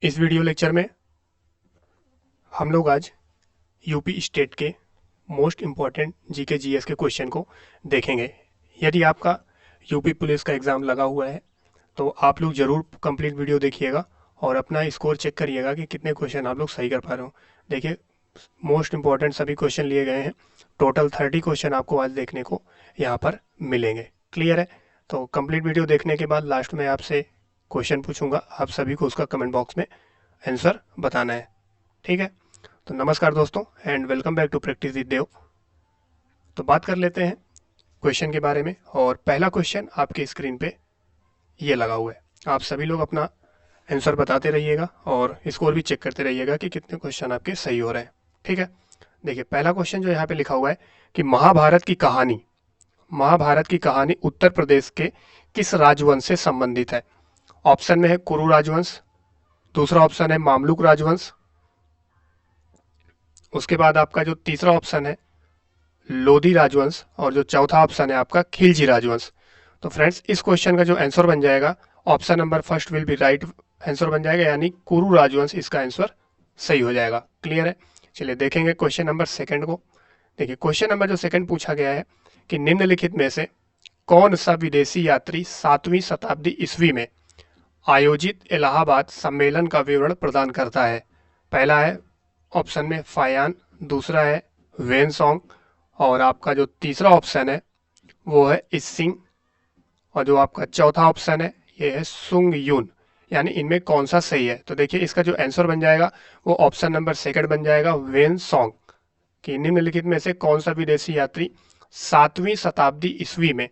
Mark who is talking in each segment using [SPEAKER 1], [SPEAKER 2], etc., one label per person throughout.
[SPEAKER 1] इस video lecture में हम लोग आज यूपी स्टेट के मोस्ट इम्पॉर्टेंट जीके जीएस के क्वेश्चन को देखेंगे। यदि आपका यूपी पुलिस का एग्ज़ाम लगा हुआ है तो आप लोग ज़रूर कंप्लीट वीडियो देखिएगा और अपना स्कोर चेक करिएगा कि कितने क्वेश्चन आप लोग सही कर पा रहे हो। देखिए, मोस्ट इम्पॉर्टेंट सभी क्वेश्चन लिए गए हैं। टोटल 30 क्वेश्चन आपको आज देखने को यहाँ पर मिलेंगे। क्लियर है? तो कंप्लीट वीडियो देखने के बाद लास्ट में आपसे क्वेश्चन पूछूंगा, आप सभी को उसका कमेंट बॉक्स में आंसर बताना है। ठीक है? तो नमस्कार दोस्तों and welcome back to practice with Dev. तो बात कर लेते हैं क्वेश्चन के बारे में और पहला क्वेश्चन आपके स्क्रीन पे ये लगा हुआ है। आप सभी लोग अपना आंसर बताते रहिएगा और स्कोर भी चेक करते रहिएगा कि कितने क्वेश्चन आपके सही हो रहे हैं। ठीक है? देखिए, पहला क्वेश्चन जो यहाँ पे लिखा हुआ है कि महाभारत की कहानी उत्तर प्रदेश के किस राजवंश से संबंधित है। ऑप्शन में है कुरु राजवंश, दूसरा ऑप्शन है मामलुक राजवंश, उसके बाद आपका जो तीसरा ऑप्शन है लोधी राजवंश और जो चौथा ऑप्शन है आपका खिलजी राजवंश। तो फ्रेंड्स, इस क्वेश्चन का जो आंसर बन जाएगा option number first will be right answer बन जाएगा, यानी कुरु राजवंश इसका आंसर सही हो जाएगा। क्लियर है? चलिए देखेंगे क्वेश्चन नंबर सेकंड को। देखिए, क्वेश्चन नंबर जो सेकंड पूछा गया है कि निम्नलिखित में से कौन सा विदेशी यात्री 7वीं शताब्दी ईस्वी में आयोजित इलाहाबाद सम्मेलन का विवरण प्रदान करता है। पहला है ऑप्शन में फायान, दूसरा है वेनसोंग और आपका जो तीसरा ऑप्शन है वो है इसिंग और जो आपका चौथा ऑप्शन है ये है सुंग यून। यानी इनमें कौन सा सही है? तो देखिए, इसका जो आंसर बन जाएगा वो ऑप्शन नंबर सेकंड बन जाएगा वेनसोंग, कि निम्नलिखित में से कौन सा विदेशी यात्री 7वीं शताब्दी ईस्वी में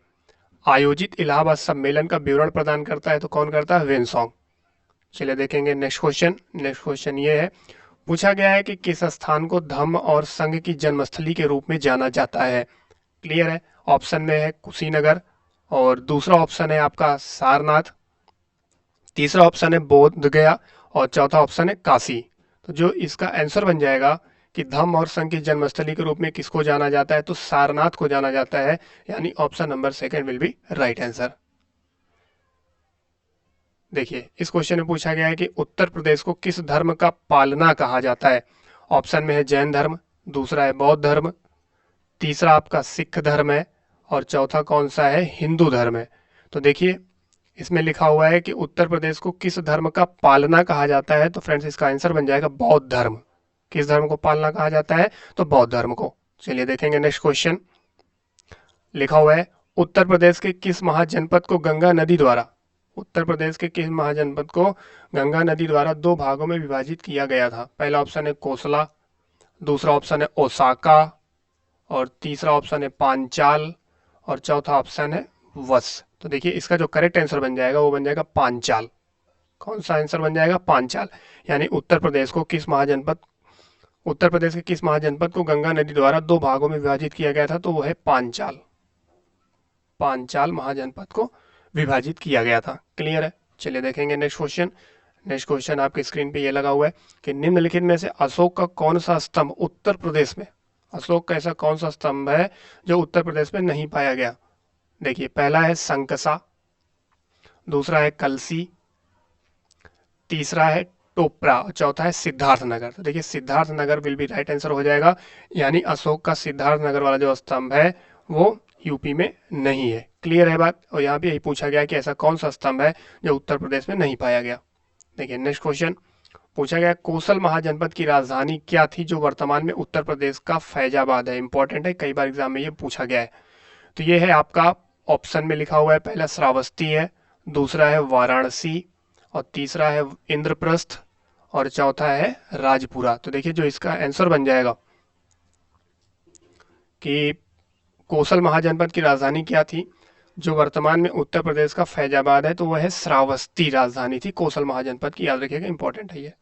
[SPEAKER 1] आयोजित इलाहाबाद सम्मेलन का विवरण प्रदान करता है। तो कौन करता है? वेनसोंग। चलिए देखेंगे नेक्स्ट क्वेश्चन। नेक्स्ट क्वेश्चन ये है, पूछा गया है कि किस स्थान को धम्म और संघ की जन्मस्थली के रूप में जाना जाता है। क्लियर है? ऑप्शन में है कुशीनगर और दूसरा ऑप्शन है आपका सारनाथ, तीसरा ऑप्शन है बोध गया और चौथा ऑप्शन है काशी। तो जो इसका आंसर बन जाएगा कि धम्म और संघ की जन्मस्थली के रूप में किसको जाना जाता है, तो सारनाथ को जाना जाता है, यानी option number second will be right answer. देखिए, इस क्वेश्चन में पूछा गया है कि उत्तर प्रदेश को किस धर्म का पालना कहा जाता है। ऑप्शन में है जैन धर्म, दूसरा है बौद्ध धर्म, तीसरा आपका सिख धर्म है और चौथा कौन सा है? हिंदू धर्म है। तो देखिए, इसमें लिखा हुआ है कि उत्तर प्रदेश को किस धर्म का पालना कहा जाता है, तो फ्रेंड्स इसका आंसर बन जाएगा बौद्ध धर्म। किस धर्म को पालना कहा जाता है? तो बौद्ध धर्म को। चलिए देखेंगे नेक्स्ट क्वेश्चन। लिखा हुआ है, उत्तर प्रदेश के किस महाजनपद को गंगा नदी द्वारा उत्तर प्रदेश के किस महाजनपद को गंगा नदी द्वारा दो भागों में विभाजित किया गया था। पहला ऑप्शन है कोसला, दूसरा ऑप्शन है ओसाका और तीसरा ऑप्शन है पांचाल और चौथा ऑप्शन है वस। तो देखिए, इसका जो करेक्ट आंसर बन जाएगा वो बन जाएगा पांचाल। कौन सा आंसर बन जाएगा? पांचाल। यानी उत्तर प्रदेश के किस महाजनपद को गंगा नदी द्वारा दो भागों में विभाजित किया गया था, तो वो है पांचाल। पांचाल महाजनपद को विभाजित किया गया था। क्लियर है? चलिए देखेंगे नेक्स्ट क्वेश्चन। नेक्स्ट क्वेश्चन आपके स्क्रीन पे ये लगा हुआ है कि निम्नलिखित में से अशोक का कौन सा स्तंभ उत्तर प्रदेश में अशोक का ऐसा कौन सा स्तंभ है जो उत्तर प्रदेश में नहीं पाया गया। देखिए, पहला है संकसा, दूसरा है कलसी, तीसरा है टोपरा और चौथा है सिद्धार्थ नगर। तो देखिए, Siddharth Nagar will be right answer हो जाएगा, यानी अशोक का सिद्धार्थ नगर वाला जो स्तंभ है वो यूपी में नहीं है। क्लियर है बात? और यहाँ भी यही पूछा गया कि ऐसा कौन सा स्तंभ है जो उत्तर प्रदेश में नहीं पाया गया। देखिए नेक्स्ट क्वेश्चन पूछा गया, कोसल महाजनपद की राजधानी क्या थी जो वर्तमान में उत्तर प्रदेश का फैजाबाद है। इंपॉर्टेंट है, कई बार एग्जाम में ये पूछा गया है। तो ये है आपका ऑप्शन में लिखा हुआ है, पहला श्रावस्ती है, दूसरा है वाराणसी और तीसरा है इंद्रप्रस्थ और चौथा है राजपुरा। तो देखिए, जो इसका आंसर बन जाएगा कि कोसल महाजनपद की राजधानी क्या थी जो वर्तमान में उत्तर प्रदेश का फैजाबाद है, तो वह है श्रावस्ती राजधानी थी कोसल महाजनपद की। याद रखिएगा, इंपॉर्टेंट है ये।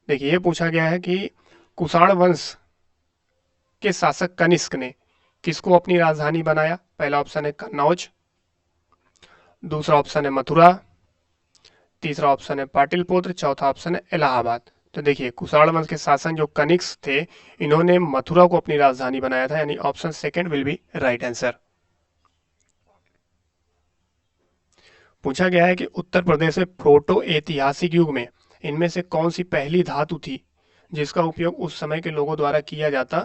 [SPEAKER 1] देखिए, ये पूछा गया है कि कुषाण वंश के शासक कनिष्क ने किसको अपनी राजधानी बनाया। पहला ऑप्शन है कन्नौज, दूसरा ऑप्शन है मथुरा, तीसरा ऑप्शन है पाटिलपुत्र, चौथा ऑप्शन है इलाहाबाद। तो देखिए, कुषाण वंश के शासक जो कनिष्क थे, इन्होंने मथुरा को अपनी राजधानी बनाया था, यानी option second will be right answer. पूछा गया है कि उत्तर प्रदेश में प्रोटो ऐतिहासिक युग में इनमें से कौन सी पहली धातु थी जिसका उपयोग उस समय के लोगों द्वारा किया जाता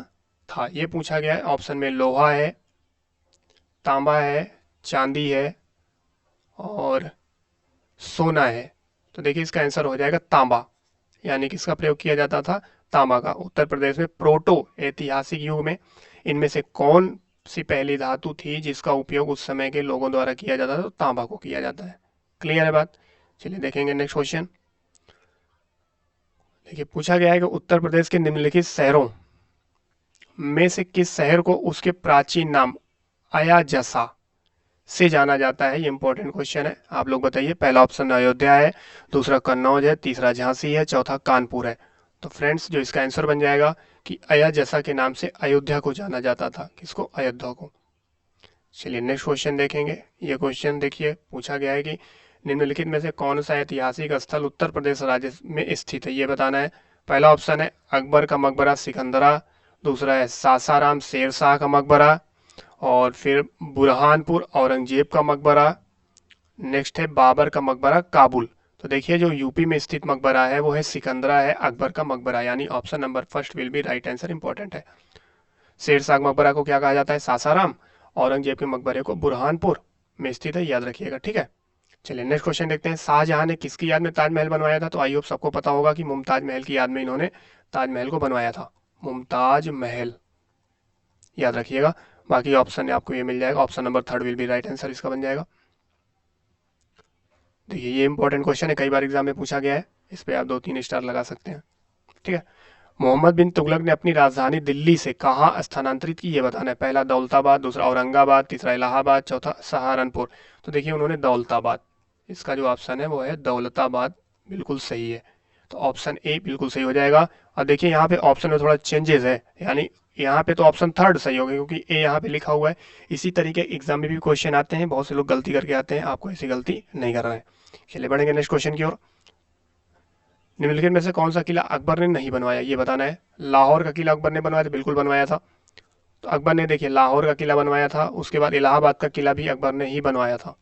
[SPEAKER 1] था। ये पूछा गया है। ऑप्शन में लोहा है, तांबा है, चांदी है और सोना है। तो देखिए इसका आंसर हो जाएगा तांबा, यानी किसका प्रयोग किया जाता था, तांबा का। उत्तर प्रदेश में प्रोटो ऐतिहासिक युग में इनमें से कौन सी पहली धातु थी जिसका उपयोग उस समय के लोगों द्वारा किया जाता था, तो तांबा को किया जाता है। क्लियर है बात। चलिए देखेंगे नेक्स्ट क्वेश्चन। देखिए पूछा गया है कि उत्तर प्रदेश के निम्नलिखित शहरों में से किस शहर को उसके प्राचीन नाम अयाजसा से जाना जाता है। ये इंपॉर्टेंट क्वेश्चन है, आप लोग बताइए। पहला ऑप्शन अयोध्या है, दूसरा कन्नौज है, तीसरा झांसी है, चौथा कानपुर है। तो फ्रेंड्स जो इसका आंसर बन जाएगा कि अयाजसा के नाम से अयोध्या को जाना जाता था। किसको, अयोध्या को। चलिए नेक्स्ट क्वेश्चन देखेंगे। ये क्वेश्चन देखिए पूछा गया है कि निम्नलिखित में से कौन सा ऐतिहासिक स्थल उत्तर प्रदेश राज्य में स्थित है, ये बताना है। पहला ऑप्शन है अकबर का मकबरा सिकंदरा, दूसरा है सासाराम शेरशाह का मकबरा, और फिर बुरहानपुर औरंगजेब का मकबरा, नेक्स्ट है बाबर का मकबरा काबुल। तो देखिए जो यूपी में स्थित मकबरा है वो है सिकंदरा है, अकबर का मकबरा, यानी option number first will be right answer. Important है। शेरशाह मकबरा को क्या कहा जाता है, सासाराम। औरंगजेब के मकबरे को बुरहानपुर में स्थित है, याद रखिएगा, ठीक है। चलिए नेक्स्ट क्वेश्चन देखते हैं। शाहजहां ने किसकी याद में ताजमहल बनवाया था। तो आई होप सबको पता होगा कि मुमताज महल की याद में इन्होंने ताजमहल को बनवाया था, मुमताज महल, याद रखिएगा। बाकी ऑप्शन आपको ये मिल जाएगा, option number third will be right answer इसका बन जाएगा। देखिए ये इंपॉर्टेंट क्वेश्चन है, कई बार एग्जाम में पूछा गया है, इस पे आप 2-3 स्टार लगा सकते हैं, ठीक है। मोहम्मद बिन तुगलक ने अपनी राजधानी दिल्ली से कहाँ स्थानांतरित की, ये बताना है। पहला दौलताबाद, दूसरा औरंगाबाद, तीसरा इलाहाबाद, चौथा सहारनपुर। तो देखिए उन्होंने दौलताबाद, इसका जो ऑप्शन है वो है दौलताबाद, बिल्कुल सही है। तो ऑप्शन ए बिल्कुल सही हो जाएगा। और देखिए यहाँ पे ऑप्शन में थोड़ा चेंजेस है, यानी यहाँ पे तो ऑप्शन थर्ड सही होगा क्योंकि ए यहाँ पे लिखा हुआ है। इसी तरीके एग्जाम में भी क्वेश्चन आते हैं, बहुत से लोग गलती करके आते हैं, आपको ऐसी गलती नहीं करना है। चलिए बढ़ेंगे नेक्स्ट क्वेश्चन की ओर। निम्नलिखित में से कौन सा किला अकबर ने नहीं बनवाया, ये बताना है। लाहौर का किला अकबर ने बनवाया था, बिल्कुल बनवाया था। तो अकबर ने देखिए लाहौर का किला बनवाया था, उसके बाद इलाहाबाद का किला भी अकबर ने ही बनवाया था।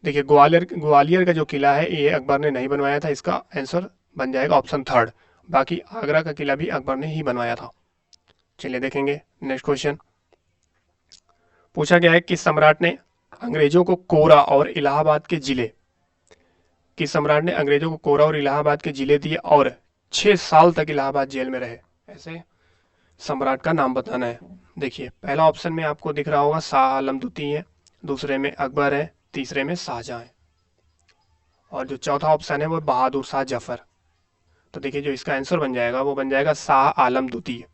[SPEAKER 1] देखिए ग्वालियर ग्वालियर का जो किला है ये अकबर ने नहीं बनवाया था, इसका आंसर बन जाएगा ऑप्शन थर्ड। बाकी आगरा का किला भी अकबर ने ही बनवाया था। चलिए देखेंगे नेक्स्ट क्वेश्चन। पूछा गया है किस सम्राट ने अंग्रेजों को कोरा और इलाहाबाद के जिले, किस सम्राट ने अंग्रेजों को कोरा और इलाहाबाद के जिले दिए और 6 साल तक इलाहाबाद जेल में रहे, ऐसे सम्राट का नाम बताना है। देखिए पहला ऑप्शन में आपको दिख रहा होगा शाह आलम द्वितीय है, दूसरे में अकबर है, तीसरे में शाहजहां है, और जो चौथा ऑप्शन है वो बहादुर शाह जफर। तो देखिए जो इसका आंसर बन जाएगा वो बन जाएगा शाह आलम द्वितीय,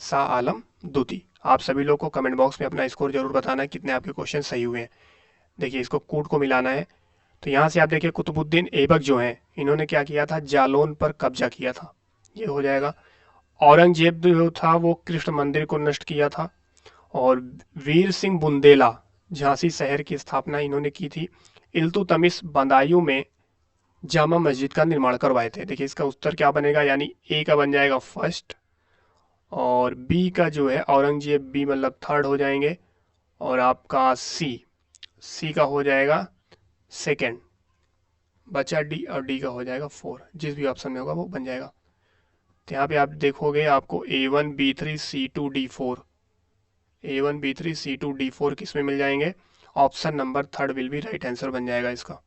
[SPEAKER 1] शाह आलम द्वितीय। आप सभी लोग को कमेंट बॉक्स में अपना स्कोर जरूर बताना है कितने आपके क्वेश्चन सही हुए हैं। देखिए इसको कूट को मिलाना है। तो यहाँ से आप देखिए कुतुबुद्दीन ऐबक जो हैं इन्होंने क्या किया था, जालौन पर कब्जा किया था, ये हो जाएगा। औरंगजेब जो था वो कृष्ण मंदिर को नष्ट किया था, और वीर सिंह बुंदेला झांसी शहर की स्थापना इन्होंने की थी। इल्तुतमिश बदायूं में जामा मस्जिद का निर्माण करवाए थे। देखिए इसका उत्तर क्या बनेगा, यानी ए का बन जाएगा फर्स्ट, और बी का जो है औरंगजेब, बी मतलब थर्ड हो जाएंगे, और आपका सी, सी का हो जाएगा सेकेंड, बचा डी, और डी का हो जाएगा 4। जिस भी ऑप्शन में होगा वो बन जाएगा। तो यहाँ पे आप देखोगे आपको A1 B3 C2 D4, A1 B3 C2 D4 किस में मिल जाएंगे, option number third will be right answer बन जाएगा इसका,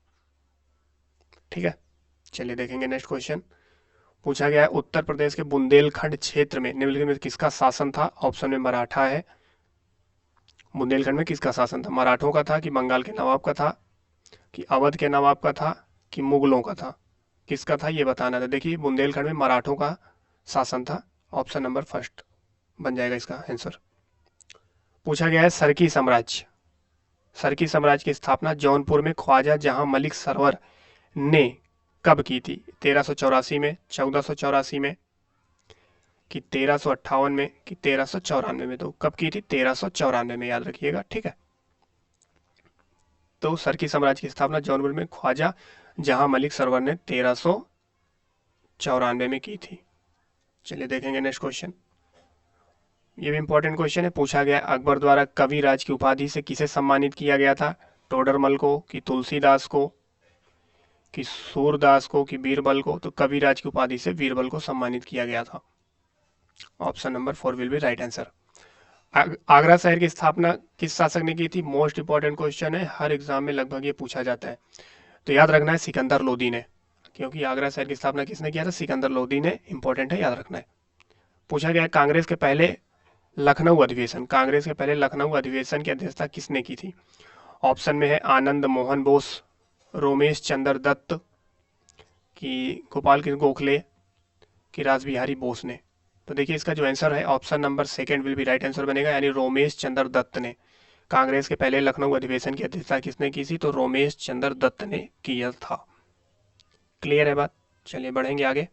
[SPEAKER 1] ठीक है। चलिए देखेंगे नेक्स्ट क्वेश्चन। पूछा गया है उत्तर प्रदेश के बुंदेलखंड क्षेत्र में निम्नलिखित में किसका शासन था। ऑप्शन में मराठा है। बुंदेलखंड में किसका शासन था, मराठों का था कि बंगाल के नवाब का था कि अवध के नवाब का था कि मुगलों का था, किसका था ये बताना था। देखिए बुंदेलखंड में मराठों का शासन था, ऑप्शन नंबर फर्स्ट बन जाएगा इसका आंसर। पूछा गया है सरकी साम्राज्य, सरकी साम्राज्य की स्थापना जौनपुर में ख्वाजा जहां मलिक सरवर ने कब की थी। 1384 में, 1484 में कि 1358 में कि 1394 में। तो कब की थी, 1394 में, याद रखिएगा, ठीक है। तो सरकी साम्राज्य की स्थापना जौनपुर में ख्वाजा जहां मलिक सरवर ने 1394 में की थी। चलिए देखेंगे नेक्स्ट क्वेश्चन। ये भी इंपॉर्टेंट क्वेश्चन है। पूछा गया अकबर द्वारा कवि राज की उपाधि से किसे सम्मानित किया गया था। टोडरमल को, कि तुलसीदास को, कि सूरदास को, कि बीरबल को? तो कविराज की उपाधि से बीरबल को सम्मानित किया गया था। Option number 4 will be right answer. Agra शहर की स्थापना किस शासक ने की थी? मोस्ट इंपॉर्टेंट क्वेश्चन है, हर एग्जाम में लगभग ये पूछा जाता है। तो याद रखना है सिकंदर लोदी ने, क्योंकि आगरा शहर की स्थापना किसने किया था? सिकंदर लोदी ने। इंपॉर्टेंट है, याद रखना है। पूछा गया है कांग्रेस के पहले लखनऊ अधिवेशन, कांग्रेस के पहले लखनऊ अधिवेशन की अध्यक्षता किसने की थी? ऑप्शन में है आनंद मोहन बोस, रोमेश चंद्र दत्त, कि गोपाल कृष्ण गोखले, कि रासबिहारी बोस ने? तो देखिए इसका जो आंसर है option number second will be right answer बनेगा, यानी रोमेश चंद्र दत्त ने। कांग्रेस के पहले लखनऊ अधिवेशन की अध्यक्षता किसने की थी? तो रोमेश चंद्र दत्त ने किया था। क्लियर है बात? चलिए बढ़ेंगे आगे।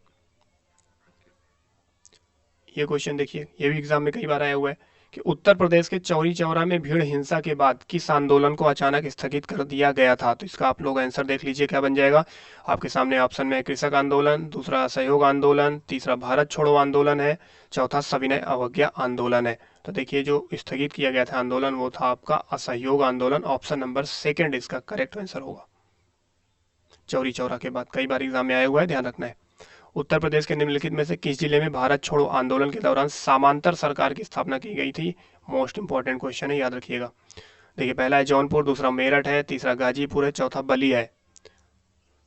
[SPEAKER 1] ये क्वेश्चन देखिए, ये भी एग्जाम में कई बार आया हुआ है कि उत्तर प्रदेश के चौरी चौरा में भीड़ हिंसा के बाद किस आंदोलन को अचानक स्थगित कर दिया गया था? तो इसका आप लोग आंसर देख लीजिए क्या बन जाएगा। आपके सामने ऑप्शन में कृषक आंदोलन, दूसरा असहयोग आंदोलन, तीसरा भारत छोड़ो आंदोलन है, चौथा सविनय अवज्ञा आंदोलन है। तो देखिए जो स्थगित किया गया था आंदोलन वो था आपका असहयोग आंदोलन। ऑप्शन नंबर सेकेंड इसका करेक्ट आंसर होगा। चौरी चौरा के बाद कई बार एग्जाम में आया हुआ है, ध्यान रखना है। उत्तर प्रदेश के निम्नलिखित में से किस जिले में भारत छोड़ो आंदोलन के दौरान समांतर सरकार की स्थापना की गई थी? मोस्ट इंपॉर्टेंट क्वेश्चन है, याद रखिएगा। देखिए पहला है जौनपुर, दूसरा मेरठ है, तीसरा गाजीपुर है, चौथा बलिया है।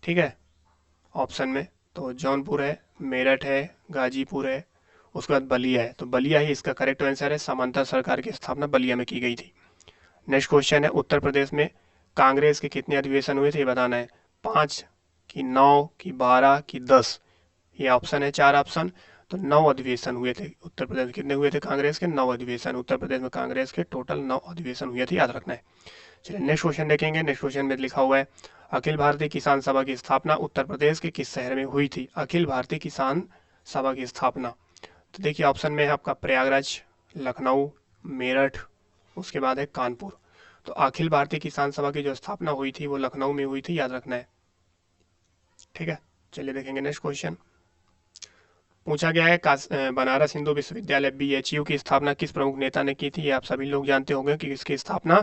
[SPEAKER 1] ठीक है, ऑप्शन में तो जौनपुर है, मेरठ है, गाजीपुर है, उसके बाद बलिया है। तो बलिया ही इसका करेक्ट आंसर है, समांतर सरकार की स्थापना बलिया में की गई थी। नेक्स्ट क्वेश्चन है उत्तर प्रदेश में कांग्रेस के कितने अधिवेशन हुए थे ये बताना है। 5 कि 9 कि 12 कि 10? ये ऑप्शन है, 4 ऑप्शन। तो 9 अधिवेशन हुए थे उत्तर प्रदेश में। कितने हुए थे कांग्रेस के? 9 अधिवेशन। उत्तर प्रदेश में कांग्रेस के टोटल 9 अधिवेशन हुए थे, याद रखना है। चलिए नेक्स्ट क्वेश्चन देखेंगे। नेक्स्ट क्वेश्चन में लिखा हुआ है अखिल भारतीय किसान सभा की स्थापना उत्तर प्रदेश के किस शहर में हुई थी? अखिल भारतीय किसान सभा की स्थापना, तो देखिए ऑप्शन में है आपका प्रयागराज, लखनऊ, मेरठ, उसके बाद है कानपुर। तो अखिल भारतीय किसान सभा की जो स्थापना हुई थी वो लखनऊ में हुई थी, याद रखना है। ठीक है, चलिए देखेंगे नेक्स्ट क्वेश्चन। पूछा गया है बनारस हिंदू विश्वविद्यालय BHU की स्थापना किस प्रमुख नेता ने की थी? ये आप सभी लोग जानते होंगे कि इसकी स्थापना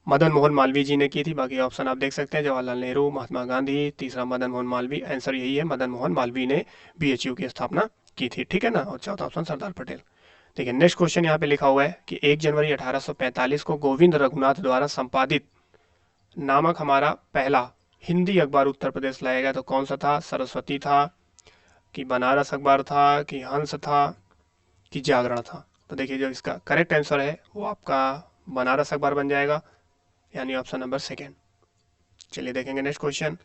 [SPEAKER 1] मदन मोहन मालवीय जी ने की थी। बाकी ऑप्शन आप देख सकते हैं, जवाहरलाल नेहरू, महात्मा गांधी, तीसरा मदन मोहन मालवीय। आंसर यही है, मदन मोहन मालवीय ने BHU की स्थापना की थी। ठीक है ना, और चौथा ऑप्शन सरदार पटेल। देखिए नेक्स्ट क्वेश्चन यहाँ पे लिखा हुआ है कि 1 जनवरी 1845 को गोविंद रघुनाथ द्वारा संपादित नामक हमारा पहला हिंदी अखबार उत्तर प्रदेश लाया गया। तो कौन सा था? सरस्वती था, कि बनारस अखबार था, कि हंस था, कि जागरण था? तो देखिए जो इसका करेक्ट आंसर है वो आपका बनारस अखबार बन जाएगा, यानी ऑप्शन नंबर सेकेंड। चलिए देखेंगे नेक्स्ट क्वेश्चन।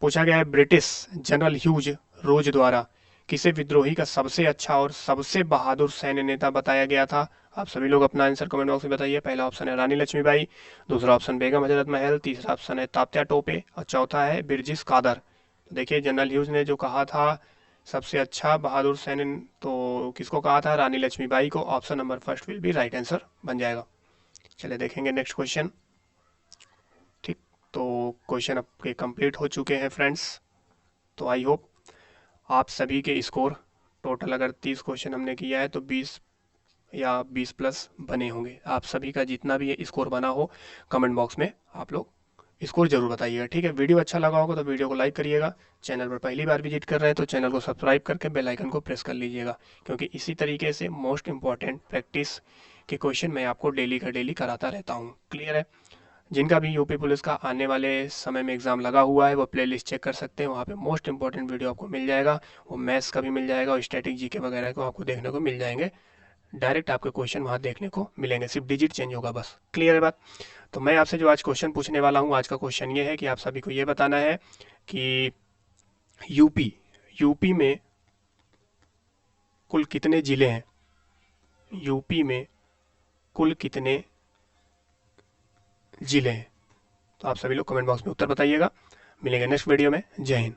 [SPEAKER 1] पूछा गया है ब्रिटिश जनरल ह्यूज रोज द्वारा किसे विद्रोही का सबसे अच्छा और सबसे बहादुर सैन्य नेता बताया गया था? आप सभी लोग अपना आंसर कमेंट बॉक्स में बताइए। पहला ऑप्शन है रानी लक्ष्मीबाई, दूसरा ऑप्शन बेगम हजरत महल, तीसरा ऑप्शन है तात्या टोपे, और चौथा है बिरजिस कादर। तो देखिए जनरल ह्यूज ने जो कहा था सबसे अच्छा बहादुर सैन्य, तो किसको कहा था? रानी लक्ष्मीबाई को। Option number first will be right answer बन जाएगा। चलिए देखेंगे नेक्स्ट क्वेश्चन। ठीक, तो क्वेश्चन आपके कंप्लीट हो चुके हैं फ्रेंड्स। तो आई होप आप सभी के स्कोर टोटल अगर 30 क्वेश्चन हमने किया है तो 20 या 20 प्लस बने होंगे। आप सभी का जितना भी स्कोर बना हो कमेंट बॉक्स में आप लोग स्कोर जरूर बताइएगा। ठीक है, वीडियो अच्छा लगा होगा तो वीडियो को लाइक करिएगा। चैनल पर पहली बार विजिट कर रहे हैं तो चैनल को सब्सक्राइब करके बेल आइकन को प्रेस कर लीजिएगा, क्योंकि इसी तरीके से मोस्ट इंपॉर्टेंट प्रैक्टिस के क्वेश्चन मैं आपको डेली का डेली कराता रहता हूँ। क्लियर है? जिनका भी यूपी पुलिस का आने वाले समय में एग्जाम लगा हुआ है वो प्लेलिस्ट चेक कर सकते हैं, वहाँ पे मोस्ट इंपॉर्टेंट वीडियो आपको मिल जाएगा। वो मैथ्स का भी मिल जाएगा और स्टैटिक जीके वगैरह को आपको देखने को मिल जाएंगे। डायरेक्ट आपके क्वेश्चन वहाँ देखने को मिलेंगे, सिर्फ डिजिट चेंज होगा बस। क्लियर है बात? तो मैं आपसे जो आज क्वेश्चन पूछने वाला हूँ, आज का क्वेश्चन ये है कि आप सभी को ये बताना है कि यूपी में कुल कितने जिले हैं? यूपी में कुल कितने जिले हैं? तो आप सभी लोग कमेंट बॉक्स में उत्तर बताइएगा। मिलेंगे नेक्स्ट वीडियो में। जय हिंद।